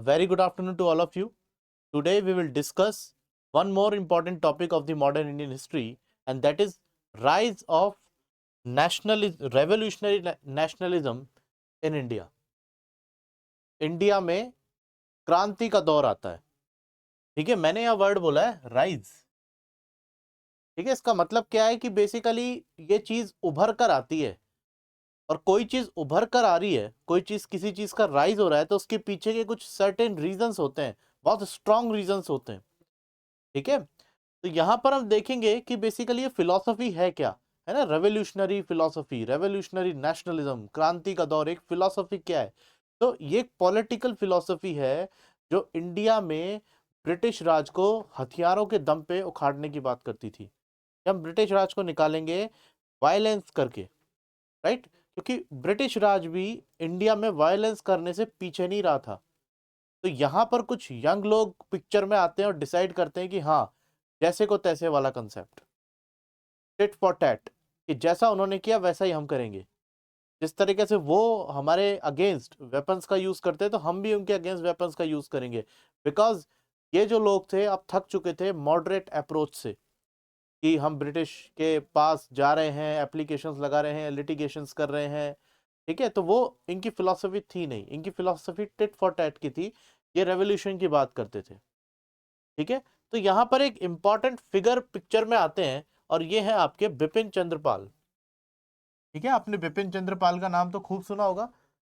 very good afternoon to all of you. Today we will discuss one more important topic of the modern Indian history, and that is rise of revolutionary nationalism in India. India में क्रांति का दौर आता है. ठीक है, मैंने यह वर्ड बोला है राइज. ठीक है, इसका मतलब क्या है कि बेसिकली ये चीज उभर कर आती है, और कोई चीज उभर कर आ रही है, कोई चीज किसी चीज का राइज हो रहा है, तो उसके पीछे के कुछ सर्टेन रीजंस होते हैं, बहुत स्ट्रॉन्ग रीजंस होते हैं. ठीक है, तो यहां पर हम देखेंगे कि बेसिकली ये फिलॉसफी है क्या, है ना. रेवोल्यूशनरी फिलॉसफी, रेवोल्यूशनरी नेशनलिज्म, क्रांति का दौर, एक फिलॉसफी क्या है. तो ये एक पॉलिटिकल फिलॉसफी है जो इंडिया में ब्रिटिश राज को हथियारों के दम पे उखाड़ने की बात करती थी. हम ब्रिटिश राज को निकालेंगे वायलेंस करके, राइट. क्योंकि ब्रिटिश राज भी इंडिया में वायलेंस करने से पीछे नहीं रहा था. तो यहां पर कुछ यंग लोग पिक्चर में आते हैं और डिसाइड करते हैं कि हाँ, जैसे को तैसे वाला कंसेप्ट, टिट फॉर टैट, कि जैसा उन्होंने किया वैसा ही हम करेंगे. जिस तरीके से वो हमारे अगेंस्ट वेपन्स का यूज करते हैं, तो हम भी उनके अगेंस्ट वेपन्स का यूज करेंगे. बिकॉज ये जो लोग थे अब थक चुके थे मॉडरेट अप्रोच से, कि हम ब्रिटिश के पास जा रहे हैं, एप्लीकेशंस लगा रहे हैं, लिटिगेशंस कर रहे हैं. ठीक है, तो वो इनकी फिलॉसफी थी नहीं, इनकी फिलॉसफी टिट फॉर टैट की थी. ये रेवोल्यूशन की बात करते थे. ठीक है, तो यहां पर एक इंपॉर्टेंट फिगर पिक्चर में आते हैं, और ये है आपके बिपिन चंद्रपाल. ठीक है, आपने बिपिन चंद्रपाल का नाम तो खूब सुना होगा.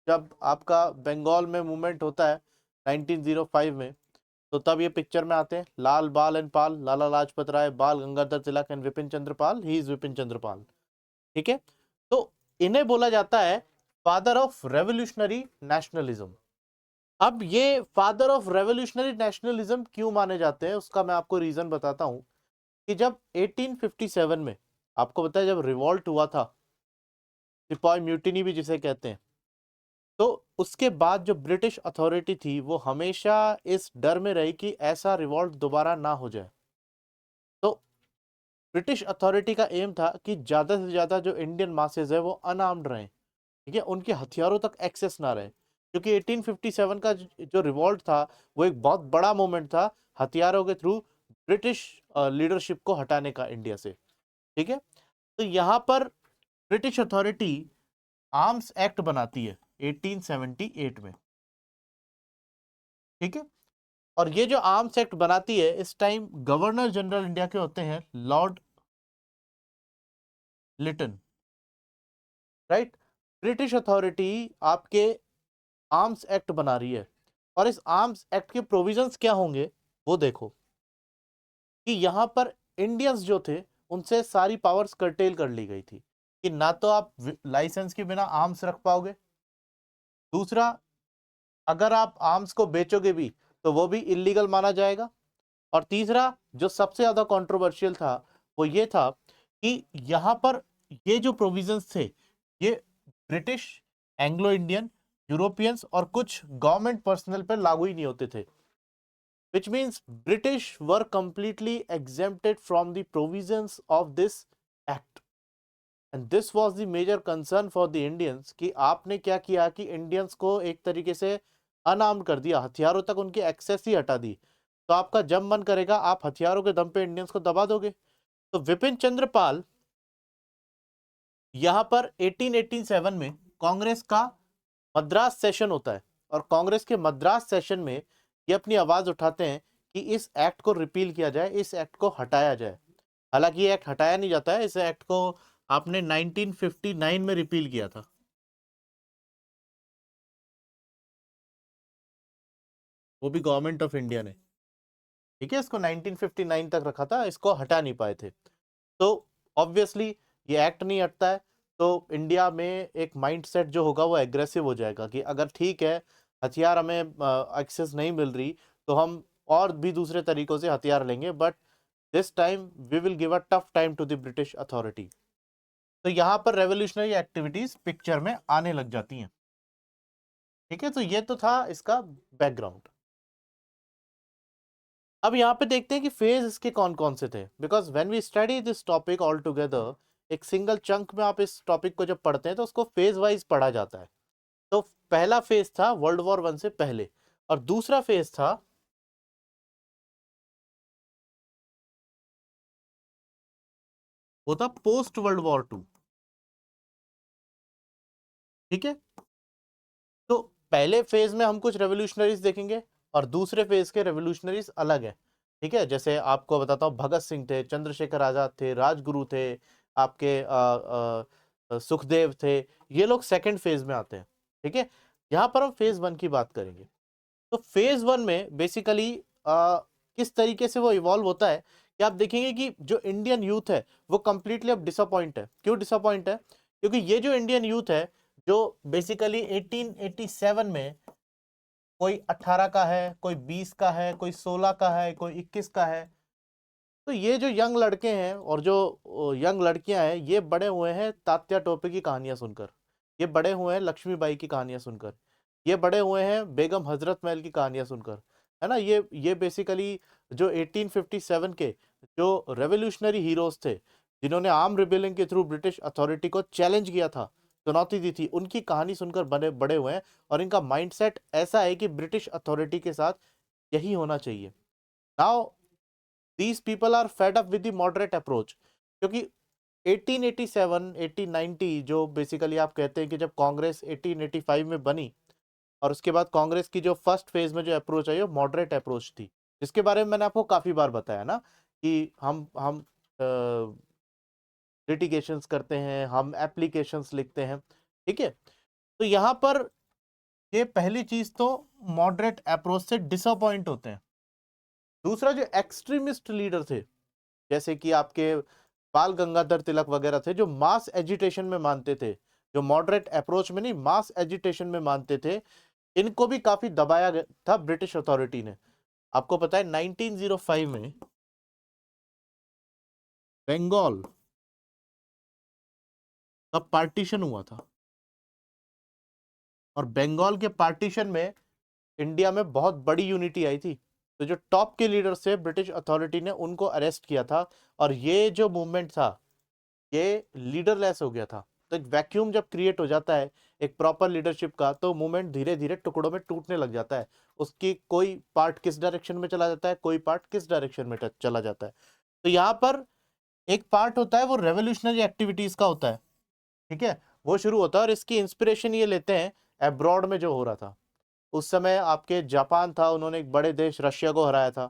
जब आपका बंगाल में मूवमेंट होता है 1905 में, तो तब ये पिक्चर में आते हैं. लाल बाल and Pal, Lala Lajpat Rai, Bal Gangadhar Tilak and Bipin Chandrapal, he is Bipin Chandrapal. ठीक है, तो इन्हें बोला जाता है फादर ऑफ रेवोल्यूशनरी नेशनलिज्म. अब ये फादर ऑफ रेवोल्यूशनरी नेशनलिज्म क्यों माने जाते हैं, उसका मैं आपको रीजन बताता हूं. कि जब 1857 में, आपको पता है जब रिवॉल्ट हुआ था, सिपाही म्यूटिनी भी जिसे कहते हैं, तो उसके बाद जो ब्रिटिश अथॉरिटी थी वो हमेशा इस डर में रही कि ऐसा रिवॉल्ट दोबारा ना हो जाए. तो ब्रिटिश अथॉरिटी का एम था कि ज्यादा से ज्यादा जो इंडियन मासेज है वो अनआर्म्ड रहें. ठीक है, उनके हथियारों तक एक्सेस ना रहे. क्योंकि 1857 का जो रिवॉल्ट था वो एक बहुत बड़ा मोमेंट था हथियारों के थ्रू ब्रिटिश लीडरशिप को हटाने का इंडिया से. ठीक है, तो यहां पर ब्रिटिश अथॉरिटी आर्म्स एक्ट बनाती है 1878 में. ठीक है, और ये जो आर्म्स एक्ट बनाती है, इस टाइम गवर्नर जनरल इंडिया के होते हैं Lord Lytton, right. British authority आपके आर्म्स एक्ट बना रही है, और इस आर्म्स एक्ट के प्रोविजंस क्या होंगे वो देखो. कि यहां पर इंडियंस जो थे उनसे सारी पावर्स कर्टेल कर ली गई थी, कि ना तो आप लाइसेंस के बिना आर्म्स रख पाओगे. दूसरा, अगर आप आर्म्स को बेचोगे भी तो वो भी इलीगल माना जाएगा. और तीसरा, जो सबसे ज्यादा कंट्रोवर्शियल था, वो ये था कि यहां पर ये जो प्रोविजंस थे, ये ब्रिटिश, एंग्लो इंडियन, यूरोपियंस और कुछ गवर्नमेंट पर्सनल पर लागू ही नहीं होते थे. which means British were completely exempted from the provisions of this act. And this was the major concern for the Indians, कि आपने क्या किया कि इंडियंस को एक तरीके से अनआर्म्ड कर दिया, हथियारों तक उनकी एक्सेस ही हटा दी. तो आपका जब मन करेगा आप हथियारों के दम पे इंडियंस को दबा दोगे. तो विपिन चंद्रपाल यहां पर 1887 में कांग्रेस का मद्रास सेशन होता है, और कांग्रेस के मद्रास सेशन में ये अपनी आवाज उठाते हैं कि इस एक्ट को रिपील किया जाए, इस एक्ट को हटाया जाए. हालांकि ये एक्ट हटाया नहीं जाता है, इस एक्ट को आपने 1959 में रिपील किया था. वो भी गवर्नमेंट ऑफ इंडिया ने. ठीक है, इसको 1959 तक रखा था, इसको हटा नहीं पाए थे. तो ऑब्वियसली ये एक्ट नहीं हटता है, तो इंडिया में एक माइंडसेट जो होगा वो एग्रेसिव हो जाएगा कि अगर ठीक है हथियार हमें एक्सेस नहीं मिल रही, तो हम और भी दूसरे तरीकों से हथियार लेंगे, but this time we will give a tough time to the British authority. तो यहां पर रेवोल्यूशनरी एक्टिविटीज पिक्चर में आने लग जाती हैं. ठीक है, तो ये तो था इसका बैकग्राउंड. अब यहाँ पे देखते हैं कि फेज इसके कौन कौन से थे, because when we study this topic all together, एक सिंगल चंक में आप इस टॉपिक को जब पढ़ते हैं तो उसको फेज वाइज पढ़ा जाता है. तो पहला फेज था वर्ल्ड वॉर वन से पहले, और दूसरा फेज था वो था पोस्ट वर्ल्ड वॉर 2। ठीक है, तो पहले फेज में हम कुछ रेवोल्यूशनरीज देखेंगे और दूसरे फेज के रेवोल्यूशनरीज अलग है। ठीक है, जैसे आपको बताता हूँ, भगत सिंह थे, चंद्रशेखर आजाद थे, राजगुरु थे, आपके सुखदेव थे, ये लोग सेकंड फेज में आते हैं। ठीक है, यहाँ पर हम फेज 1 की बात करेंगे। तो फेज 1 में बेसिकली किस तरीके से वो इवॉल्व होता है कि आप देखेंगे कि जो इंडियन यूथ है वो कंप्लीटली अब डिसअपॉइंट है। क्यों डिसअपॉइंट है? क्योंकि ये जो इंडियन यूथ है जो बेसिकली 1887 में कोई 18 का है, कोई 20 का है, कोई 16 का है, कोई 21 का है, तो ये जो यंग लड़के हैं और जो यंग लड़कियां हैं, ये बड़े हुए हैं तात्या टोपे की कहानियां सुनकर, ये बड़े हुए हैं लक्ष्मीबाई की कहानियां सुनकर, ये बड़े हुए हैं बेगम हजरत महल की कहानियां सुनकर, है ना। ये बेसिकली जो 1857 के जो रेवोल्यूशनरी हीरोज थे, जिन्होंने आर्म रिबेलियन के थ्रू ब्रिटिश अथॉरिटी को चैलेंज किया था, चुनौती दी थी, उनकी कहानी सुनकर बड़े बड़े हुए हैं। और इनका माइंडसेट ऐसा है कि ब्रिटिश अथॉरिटी के साथ यही होना चाहिए। Now these people are fed up with the moderate approach, क्योंकि 1887 1890 जो बेसिकली आप कहते हैं कि जब कांग्रेस 1885 में बनी, और उसके बाद कांग्रेस की जो फर्स्ट फेज में जो अप्रोच आई वो मॉडरेट अप्रोच थी, जिसके बारे में मैंने आपको काफी बार बताया ना कि हम लिटिगेशंस करते हैं, हम एप्लीकेशंस लिखते हैं। ठीक है, तो यहां पर ये पहली चीज तो मॉडरेट अप्रोच से डिसअपॉइंट होते हैं। दूसरा, जो एक्सट्रीमिस्ट लीडर थे जैसे कि आपके बाल गंगाधर तिलक वगैरह थे, जो मास एजिटेशन में मानते थे, जो मॉडरेट अप्रोच में नहीं मास एजिटेशन में मानते थे, इनको भी काफी दबाया गया था ब्रिटिश अथॉरिटी ने। आपको पता है 1905 में बंगाल का पार्टीशन हुआ था, और बंगाल के पार्टीशन में इंडिया में बहुत बड़ी यूनिटी आई थी। तो जो टॉप के लीडर्स थे, ब्रिटिश अथॉरिटी ने उनको अरेस्ट किया था, और ये जो मूवमेंट था ये लीडरलेस हो गया था। तो एक वैक्यूम जब क्रिएट हो जाता है एक प्रॉपर लीडरशिप का, तो मूवमेंट धीरे धीरे टुकड़ों में टूटने लग जाता है। उसकी कोई पार्ट किस डायरेक्शन में चला जाता है, कोई पार्ट किस डायरेक्शन में चला जाता है। तो यहाँ पर एक पार्ट होता है वो रेवोल्यूशनरी एक्टिविटीज का होता है। ठीक है, वो शुरू होता है, और इसकी इंस्पिरेशन ये लेते हैं अब्रॉड में जो हो रहा था। उस समय आपके जापान था, उन्होंने एक बड़े देश रशिया को हराया था।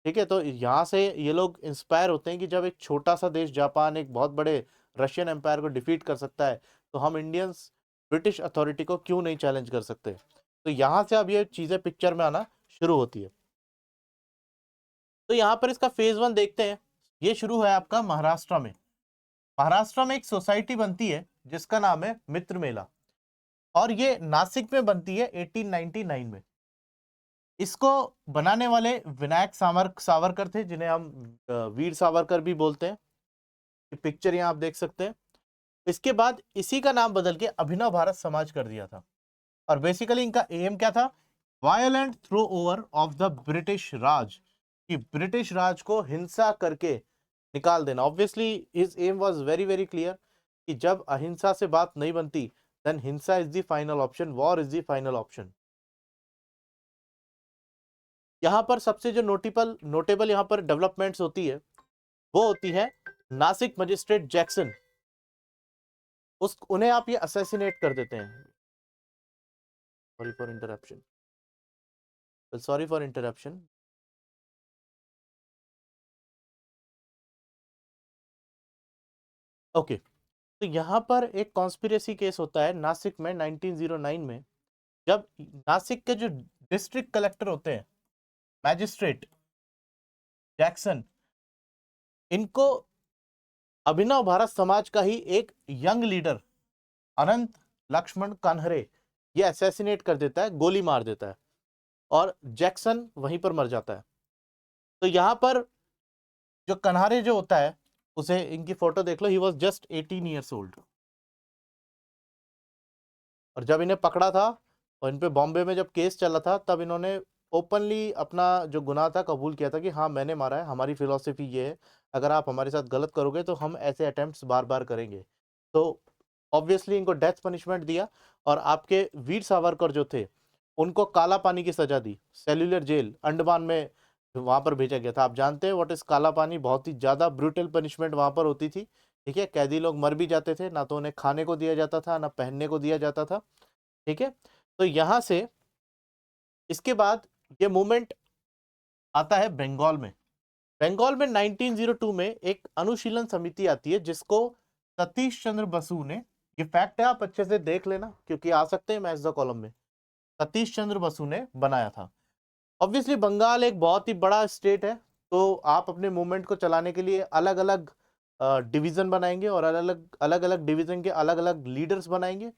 ठीक है, तो यहाँ से ये लोग इंस्पायर होते हैं कि जब एक छोटा सा देश जापान एक बहुत बड़े रशियन एम्पायर को डिफीट कर सकता है, तो हम इंडियंस ब्रिटिश अथॉरिटी को क्यों नहीं चैलेंज कर सकते। तो यहाँ से अब ये चीजें पिक्चर में आना शुरू होती है। तो यहाँ पर इसका फेज 1 देखते हैं। ये शुरू है आपका महाराष्ट्र में। महाराष्ट्र में एक सोसाइटी बनती है जिसका नाम है मित्र मेला, और ये नासिक में बनती है 1899 में। इसको बनाने वाले विनायक सावरकर थे, जिन्हें हम वीर सावरकर भी बोलते हैं। पिक्चर यहाँ आप देख सकते हैं। इसके बाद इसी का नाम बदल के अभिनव भारत समाज कर दिया था, और बेसिकली इनका एम क्या था? Violent throw over of the British Raj, कि ब्रिटिश राज को हिंसा करके निकाल देना। Obviously his aim was very very clear कि जब अहिंसा से बात नहीं बनती, then hinsa is the final option, war is the final option. यहाँ पर सबसे जो नोटेबल यहाँ पर डेवलपमेंट्स होती है वो होती है नासिक मजिस्ट्रेट जैक्सन, उन्हें आप ये असैसिनेट कर देते हैं। Sorry for interruption, sorry for interruption. Okay, तो यहाँ पर एक कॉन्स्पिरेसी केस होता है नासिक में 1909 में, जब नासिक के जो डिस्ट्रिक्ट कलेक्टर होते हैं मैजिस्ट्रेट जैक्सन, इनको अभिनव भारत समाज का ही एक यंग लीडर अनंत लक्ष्मण कान्हरे ये असैसिनेट कर देता है, गोली मार देता है, और जैक्सन वहीं पर मर जाता है। तो यहाँ पर जो कन्हारे जो होता है, उसे इनकी फोटो देख लो, he was just 18 years old. और जब इन्हें पकड़ा था और इन पे बॉम्बे में जब केस चला था, तब इन्होंने ओपनली अपना जो गुनाह था कबूल किया था कि हाँ मैंने मारा है, हमारी फिलॉसफी ये है, अगर आप हमारे साथ गलत करोगे तो हम ऐसे अटेम्प्ट्स बार बार करेंगे। तो ऑब्वियसली इनको डेथ पनिशमेंट दिया, और आपके वीर सावरकर जो थे उनको काला पानी की सजा दी, सेल्युलर जेल अंडमान में वहां पर भेजा गया था। आप जानते हैं व्हाट इज काला पानी, बहुत ही ज्यादा ब्रूटल पनिशमेंट वहां पर होती थी। ठीक है, कैदी लोग मर भी जाते थे, ना तो उन्हें खाने को दिया जाता था ना पहनने को दिया जाता था। ठीक है, तो यहां से इसके बाद ये मूवमेंट आता है बंगाल में। बंगाल में 1902 में एक अनुशीलन समिति आती है जिसको सतीश चंद्र बसु ने, ये फैक्ट है आप अच्छे से देख लेना क्योंकि आ सकते हैं मैच द कॉलम में, सतीश चंद्र बसु ने बनाया था। ऑब्वियसली बंगाल एक बहुत ही बड़ा स्टेट है, तो आप अपने मूवमेंट को चलाने के लिए अलग अलग डिवीजन बनाएंगे और अलग अलग डिवीजन के अलग अलग लीडर्स बनाएंगे।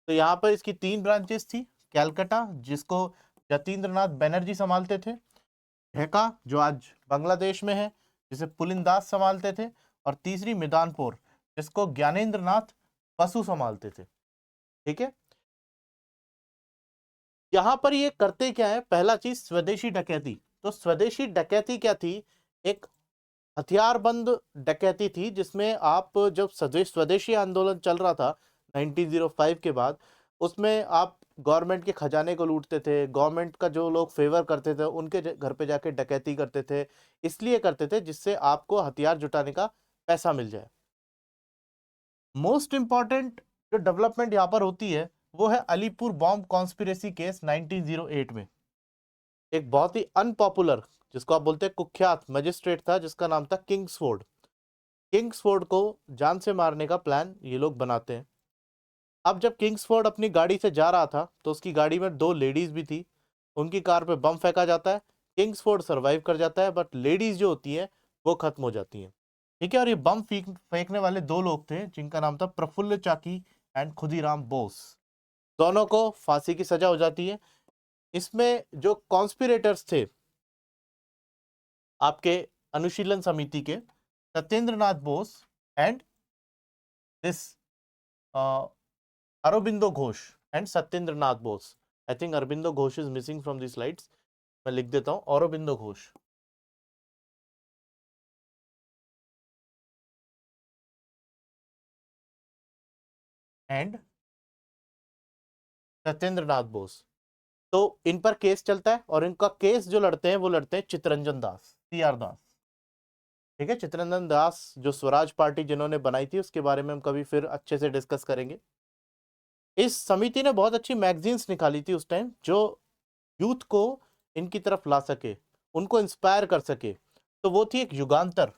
तो यहाँ पर इसकी 3 ब्रांचेस थी। कैलकाटा, जिसको जतीन्द्र नाथ बनर्जी संभालते थे। ढाका, जो आज बांग्लादेश में है, जिसे पुलिंदास संभालते थे। और तीसरी मिदानपुर, जिसको ज्ञानेंद्र नाथ बसु संभालते थे। ठीक है, यहां पर ये करते क्या है, पहला चीज स्वदेशी डकैती। तो स्वदेशी डकैती क्या थी, एक हथियारबंद डकैती थी जिसमें आप जब स्वदेशी आंदोलन चल रहा था 1905 के बाद, उसमें आप गवर्नमेंट के खजाने को लूटते थे, गवर्नमेंट का जो लोग फेवर करते थे उनके घर पे जाके डकैती करते थे। इसलिए करते थे जिससे आपको हथियार जुटाने का पैसा मिल जाए। मोस्ट इंपॉर्टेंट जो डेवलपमेंट यहाँ पर होती है वो है अलीपुर बॉम्ब कॉन्स्पिरेसी केस 1908 में। एक बहुत ही अनपॉपुलर, जिसको आप बोलते हैं कुख्यात मजिस्ट्रेट था जिसका नाम था किंग्सफोर्ड। किंग्सफोर्ड को जान से मारने का प्लान ये लोग बनाते हैं। अब जब किंग्सफोर्ड अपनी गाड़ी से जा रहा था तो उसकी गाड़ी में 2 लेडीज भी थी, उनकी कार पे बम फेंका जाता है। किंग्सफोर्ड सरवाइव कर जाता है बट लेडीज जो होती है वो खत्म हो जाती हैं। ठीक है, और ये बम फेंकने वाले 2 लोग थे जिनका नाम था प्रफुल्ल चाकी एंड खुदीराम बोस। दोनों को फांसी की सजा हो जाती है। इसमें जो कॉन्स्पिरेटर्स थे आपके अनुशीलन समिति के, Satyendra Nath Bose and this Aurobindo Ghosh and Satyendra Nath Bose. I think Aurobindo Ghosh is missing from the slides, मैं लिख देता हूं अरबिंदो घोष। एंड सत्येंद्र नाथ बोस। तो इन पर केस चलता है और इनका केस जो लड़ते हैं वो लड़ते हैं चितरंजन दास, सीआर दास। ठीक है, चितरंजन दास जो स्वराज पार्टी जिन्होंने बनाई थी उसके बारे में हम कभी फिर अच्छे से डिस्कस करेंगे। इस समिति ने बहुत अच्छी मैगजीन्स निकाली थी उस टाइम जो यूथ को इनकी तरफ ला सके, उनको इंस्पायर कर सके। तो वो थी एक युगांतर।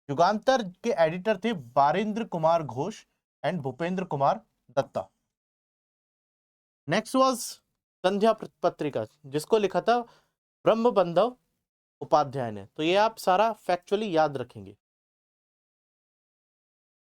युगांतर के एडिटर थे Barindra Kumar Ghosh and Bhupendra Kumar Datta. Next was Sandhya Patrika, जिसको लिखा था ब्रह्म बंधव उपाध्याय ने। तो ये आप सारा फैक्चुअली याद रखेंगे।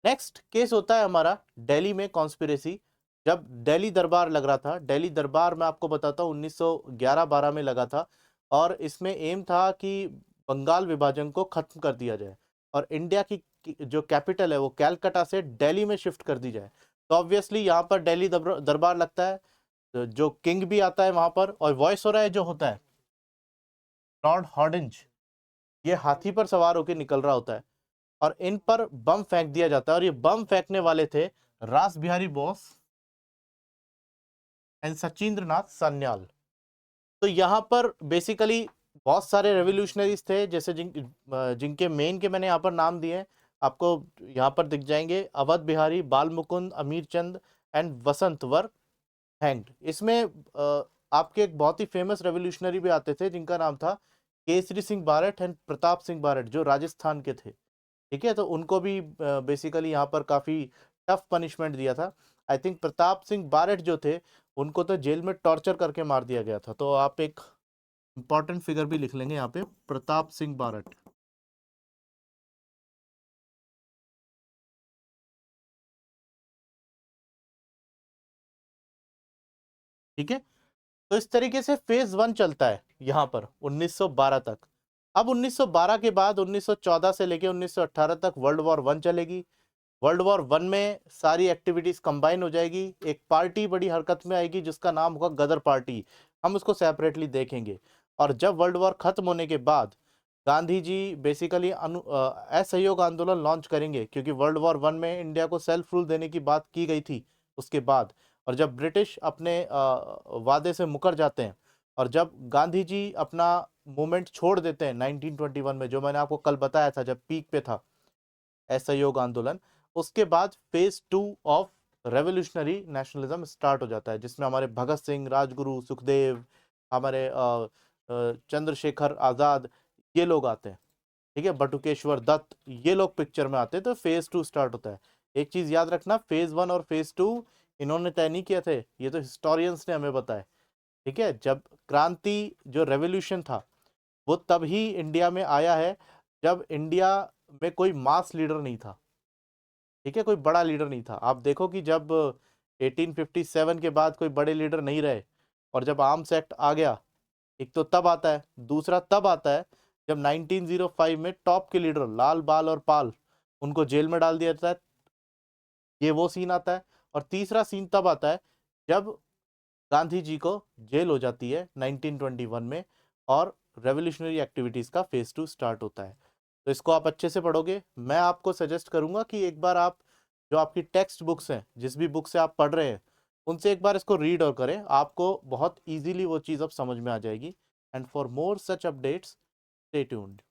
नेक्स्ट केस होता है हमारा दिल्ली में कॉन्स्पिरेसी। जब दिल्ली दरबार लग रहा था, दिल्ली दरबार मैं आपको बताता हूँ 1911-12 में लगा था और इसमें एम था कि बंगाल विभाजन को खत्म कर दिया जाए और इंडिया की जो कैपिटल है वो कैलकाटा से दिल्ली में शिफ्ट कर दी जाए। तो ऑब्वियसली यहाँ पर दिल्ली दरबार लगता है, जो किंग भी आता है वहां पर, और वॉइस हो रहा है जो होता है लॉर्ड हॉर्डिंज, ये हाथी पर सवार होकर निकल रहा होता है और इन पर बम फेंक दिया जाता है। और ये बम फेंकने वाले थे रास बिहारी बोस एंड सचिंद्र नाथ सान्याल। तो यहाँ पर बेसिकली बहुत सारे रेवोल्यूशनरीज थे, जैसे जिनके मेन के मैंने यहाँ पर नाम दिए हैं, आपको यहाँ पर दिख जाएंगे। अवध बिहारी, बाल मुकुंद, अमीर चंद एंड वसंत वर हैंग्ड। इसमें आपके एक बहुत ही फेमस रेवोल्यूशनरी भी आते थे जिनका नाम था केसरी सिंह बारट एंड प्रताप सिंह बारट, जो राजस्थान के थे। ठीक है, तो उनको भी बेसिकली यहाँ पर काफी टफ पनिशमेंट दिया था। आई थिंक प्रताप सिंह बारट जो थे उनको तो जेल में टॉर्चर करके मार दिया गया था। तो आप एक इंपॉर्टेंट फिगर भी लिख लेंगे यहाँ पे, प्रताप सिंह बारट। ठीक है, तो इस तरीके से फेज 1 चलता है यहाँ पर 1912 तक। अब 1912 के बाद 1914 से लेके 1918 तक वर्ल्ड वॉर 1 चलेगी। वर्ल्ड वॉर 1 में सारी एक्टिविटीज कंबाइन हो जाएगी, एक पार्टी बड़ी हरकत में आएगी जिसका नाम होगा गदर पार्टी। हम उसको सेपरेटली देखेंगे। और जब वर्ल्ड वॉर खत्म होने के बाद गांधी जी बेसिकली असहयोग आंदोलन लॉन्च करेंगे, क्योंकि वर्ल्ड वॉर 1 में इंडिया को सेल्फ रूल देने की बात की गई थी उसके बाद। और जब ब्रिटिश अपने वादे से मुकर जाते हैं और जब गांधी जी अपना मूवमेंट छोड़ देते हैं 1921 में, जो मैंने आपको कल बताया था जब पीक पे था असहयोग आंदोलन, उसके बाद phase 2 of revolutionary nationalism start हो जाता है, जिसमें हमारे भगत सिंह, राजगुरु, सुखदेव, हमारे चंद्रशेखर आजाद, ये लोग आते हैं। ठीक है, बटुकेश्वर दत्त, ये लोग पिक्चर में आते हैं। तो फेज 2 स्टार्ट होता है। एक चीज याद रखना, फेज 1 और फेज 2 इन्होंने तय नहीं किए थे, ये तो हिस्टोरियंस ने हमें बताया। ठीक है, जब क्रांति जो रेवोल्यूशन था वो तब ही इंडिया में आया है जब इंडिया में कोई मास लीडर नहीं था। ठीक है, कोई बड़ा लीडर नहीं था। आप देखो कि जब 1857 के बाद कोई बड़े लीडर नहीं रहे और जब आर्म्स एक्ट आ गया, एक तो तब आता है, दूसरा तब आता है जब 1905 में टॉप के लीडर लाल, बाल और पाल, उनको जेल में डाल दिया जाता है, ये वो सीन आता है। और तीसरा सीन तब आता है जब गांधी जी को जेल हो जाती है 1921 में और रेवोल्यूशनरी एक्टिविटीज का फेज 2 स्टार्ट होता है। तो इसको आप अच्छे से पढ़ोगे। मैं आपको सजेस्ट करूंगा कि एक बार आप जो आपकी टेक्स्ट बुक्स हैं, जिस भी बुक से आप पढ़ रहे हैं, उनसे एक बार इसको रीड और करें, आपको बहुत इजीली वो चीज़ अब समझ में आ जाएगी। And for more such updates, stay tuned.